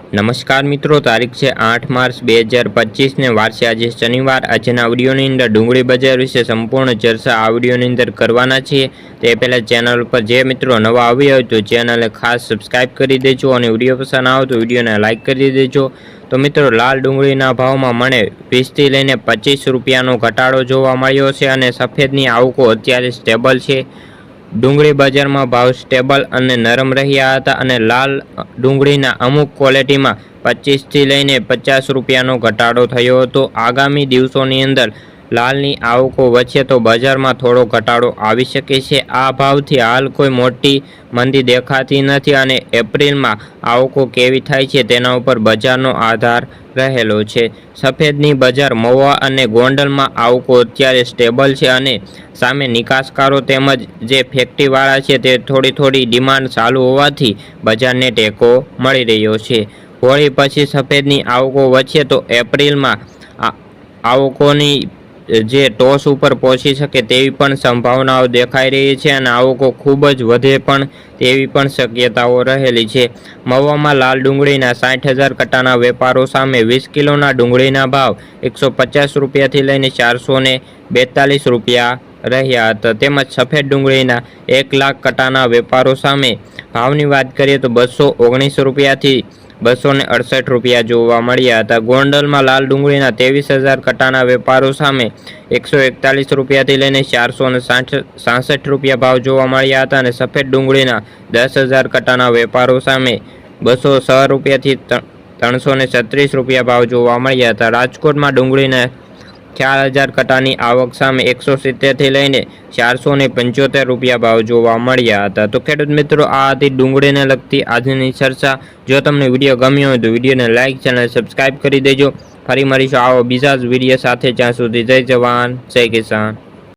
નમસ્કાર મિત્રો, તારીખ છે 8 માર્ચ 2025 ને વાર છે આજે શનિવાર। આજના વિડીયોની અંદર ડુંગળી બજાર વિશે સંપૂર્ણ ચર્ચા આ વિડીયોની અંદર કરવાના છીએ। તે પહેલાં ચેનલ પર જે મિત્રો નવા આવ્યા હોય તો ચેનલને ખાસ સબસ્ક્રાઈબ કરી દેજો અને વિડીયો પસંદ આવે તો વિડીયોને લાઇક કરી દેજો। તો મિત્રો, લાલ ડુંગળીના ભાવમાં મને 20 થી લઈને 25 રૂપિયાનો ઘટાડો જોવા મળ્યો છે અને સફેદની આવકો અત્યારે સ્ટેબલ છે। ડુંગળી બજારમાં ભાવ સ્ટેબલ અને નરમ રહ્યા હતા અને લાલ ડુંગળીના અમુક ક્વોલિટીમાં 25 થી લઈને 50 રૂપિયાનો ઘટાડો થયો હતો। આગામી દિવસોની અંદર લાલની આવકો વચ્ચે તો બજારમાં થોડો ઘટાડો આવી શકે છે। આ ભાવથી હાલ કોઈ મોટી મંદી દેખાતી નથી અને એપ્રિલમાં આવકો કેવી થાય છે તેના ઉપર બજારનો આધાર રહેલો છે। સફેદની બજાર મહુવા અને ગોંડલમાં આવકો અત્યારે સ્ટેબલ છે અને સામે નિકાસકારો તેમજ જે ફેક્ટરીવાળા છે તે થોડી ડિમાન્ડ ચાલુ હોવાથી બજારને ટેકો મળી રહ્યો છે। હોળી પછી સફેદની આવકો વચ્ચે તો એપ્રિલમાં આવકોની જે ટોચ ઉપર પહોંચી શકે તેવી પણ સંભાવનાઓ દેખાઈ રહી છે અને આવકો ખૂબ જ વધે પણ તેવી પણ શક્યતાઓ રહેલી છે। મહુવામાં લાલ ડુંગળીના 60,000 કટ્ટાના વેપારો સામે 20 કિલોના ડુંગળીના ભાવ 150 રૂપિયાથી લઈને 442 રૂપિયા રહ્યા હતા। તેમજ સફેદ ડુંગળીના 1 લાખ કટ્ટાના વેપારો સામે ભાવની વાત કરીએ તો 219 રૂપિયાથી 268 રૂપિયા જોવા મળ્યા હતા। ગોંડલમાં લાલ ડુંગળીના 23,000 કટ્ટાના વેપારો સામે 141 રૂપિયાથી લઈને 466 રૂપિયા ભાવ જોવા મળ્યા હતા અને સફેદ ડુંગળીના 10,000 કટ્ટાના વેપારો સામે 206 રૂપિયાથી 336 રૂપિયા ભાવ જોવા મળ્યા હતા। રાજકોટમાં ડુંગળીના 4,000 કટ્ટાની આવક સામે 170 થી લઈને 475 રૂપિયા ભાવ જોવા મળ્યા હતા। તો ખેડૂત મિત્રો, આ હતી ડુંગળીને લગતી આજની ચર્ચા। જો તમને વિડીયો ગમ્યો હોય તો વિડીયોને લાઇક, ચેનલ સબસ્ક્રાઈબ કરી દેજો। ફરી મળીશું આવો બીજા જ વિડીયો સાથે। જ્યાં સુધી જય જવાન જય કિસાન।